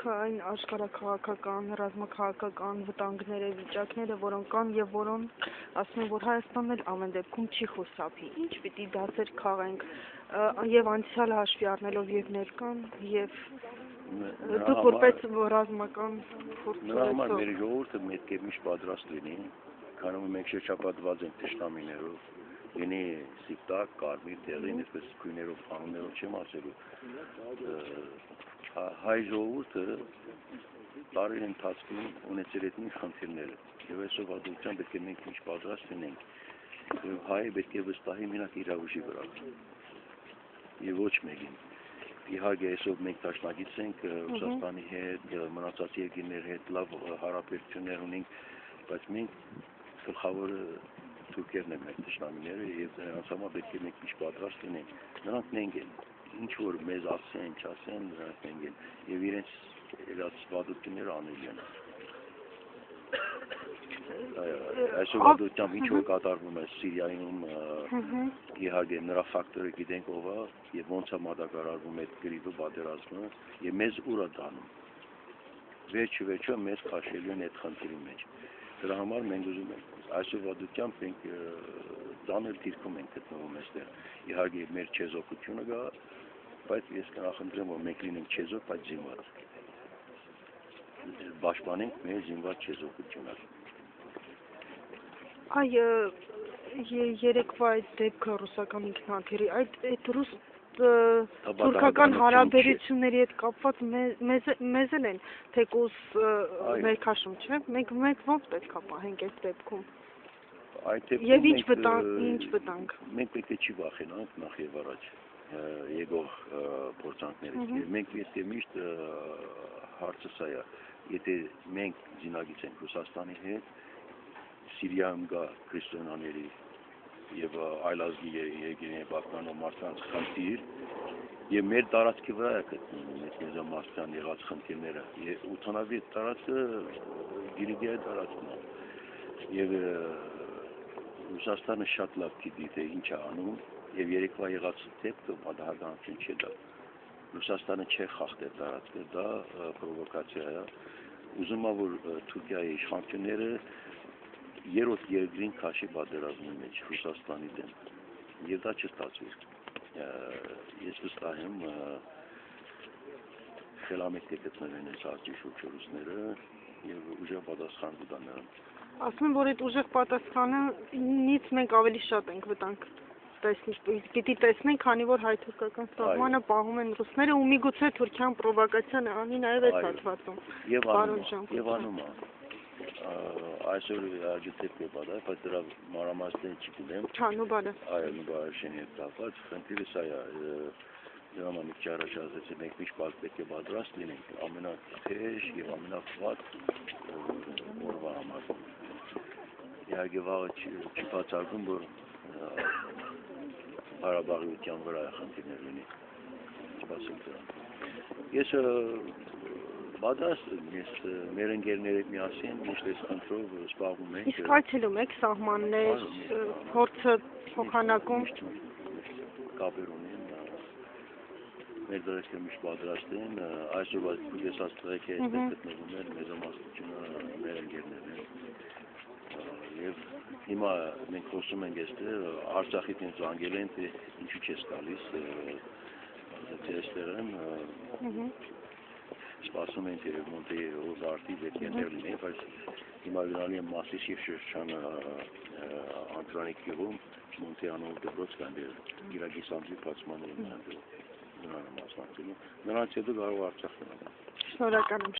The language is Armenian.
Այն աշխարհաքաղաքական, ռազմաքաղաքական վտանգները, վիճակները, որոնք կան եւ որոնք ասում են, որ Հայաստանն էլ ամեն դեպքում չի խուսափի։ Ինչ պիտի դասեր քաղենք եւ անցյալը հաշվի առնելով եւ ներկան եւ դուք որպես ռազմական Նրա համար մեր ժողովուրդը պետք է միշտ պատրաստ լինի, քանի որ մենք շրջապատված ենք թշնամիներով, լինի սիպտակ, կարմիր, դեղին, այսպես գույներով, անուններով չեմ ասելու։ Հայ ժողովուրդը տարիների ընթացքում ունեցել է ինչ խնդիրներ եւ այսօր հաջողությամբ պետք է մենք միշտ պատրաստ լինենք եւ հայը պետք է վստահի մենակ իր ուժի վրա եւ ոչ մեկին իհարկե այսօր մենք դաշնակից ենք Ռուսաստանի հետ մնացած երկրների հետ լավ հարաբերություններ ունենք բայց մենք գլխավորը թուրքերն են մեր դաշնամիները եւ նրանց համար պետք է մենք միշտ պատրաստ լինենք նրանք նենք են ինչ որ մեզ ասեն, չասեն, նրանք ենք են եւ իրենց իրացվածությունները անել են։ Այսօր հաջողությամբ ինչ որ կատարվում է Սիրիայում իհարկե նրա ֆակտորը գիտենք ով է եւ ոնց է մատակարարվում այդ գրիպը պատերազմը եւ մեզ ուր է տանում։ Վերջը մեզ քաշելու են այդ խնդրի մեջ։ Դրա համար մենք ուզում ենք այսօր հաջողությամբ մենք ծանր դիրքում ենք գտնվում այստեղ։ Իհարկե մեր չեզոքությունը կա բայց ես կնախընտրեմ, որ մենք լինենք չեզոք, բայց զինված։ Պաշտպանենք մեր զինված չեզոքությունը։ Երեկվա այդ դեպքը ռուսական ինքնաթիռի, այդ ռուս թուրքական հարաբերությունների հետ կապված մեզ էլ են թեկուզ ներքաշում, չէ՞։ Մենք ոնց պետք է պահենք այդ դեպքում։ Եվ ինչ վտանգ։ Մենք պետք է չի վախենանք նախ եւ առաջ եկող փորձանքներից։ Մենք պետք է միշտ հարցը սա է, եթե մենք զինագից ենք Ռուսաստանի հետ, Սիրիայում կա քրիստոնյաների եւ այլազգի երկրների բախմանով մարդկանց խնդիր եւ մեր տարածքի վրա է գտնվում այդ մեծամասնության եղած խնդիրները եւ 86 տարածքը Գիրիգիայի տարածքն է եւ Ռուսաստանը շատ լավ գիտի թե ինչ է անում եւ երեկվա եղած դեպքը պատահականություն չէ դա Ռուսաստանը չէ խախտել տարածքը դա պրովոկացիա է ուզում եմ որ Թուրքիայի իշխանությունները երրորդ երկրին քաշի պատերազմի մեջ Ռուսաստանի դեմ եւ դա չստացվի ես վստահ եմ խելամիտ կգտնվեն այս արջի շուրջօրուսները եւ ուժեղ պատասխան կտան նրանց ասում եմ որ այդ ուժեղ պատասխանից մենք ավելի շատ ենք վտանգ պիտի տեսնենք քանի որ հայ-թուրքական սահմանը պահում են ռուսները ու միգուցե Թուրքիան պրովոկացիա անի նաեւ այս հատվածում եւ անում է այսօր աջակցել է բայց բայց դրա մանրամասն չգիտեմ Չանուբարը նուբարը շենի կապված խնդիրը սա է դրա համար չարաշահեցի մենք միշտ պետք է պատրաստ լինենք ամենաթեժ եւ ամենավատ օրվա համար իհարկե վաղը չբացառվում որ Հարաբաղյան վրա խնդիրներ ունի սպասում դրան ես պատրաստ ես մեր ընկերների հետ միասին միշտ այս խնդրով զբաղվում ենք իսկ այցելում եք սահմաններ փորձը փոխանակում կապեր ունեն մեր դրսը միշտ պատրաստ են այսօր ես աստղեք է գտնվում են մեծամասնությունը մեր ընկերներն են եւ հիմա մենք խոսում ենք այստեղ Արցախից ինձ զանգել են թե ինչու չես գալիս թե այստեղ եմ սպասում են թե մոնտե օզարտի պետք է լինի բայց հիմա գնալի եմ Մասիսի շրջանը Անտրանիկ գյուղում մոնտե անով դպրոց կան Գիրագի սամբի բացման են նրանց հետո կարող Արցախ գնալ շնորհակալ եմ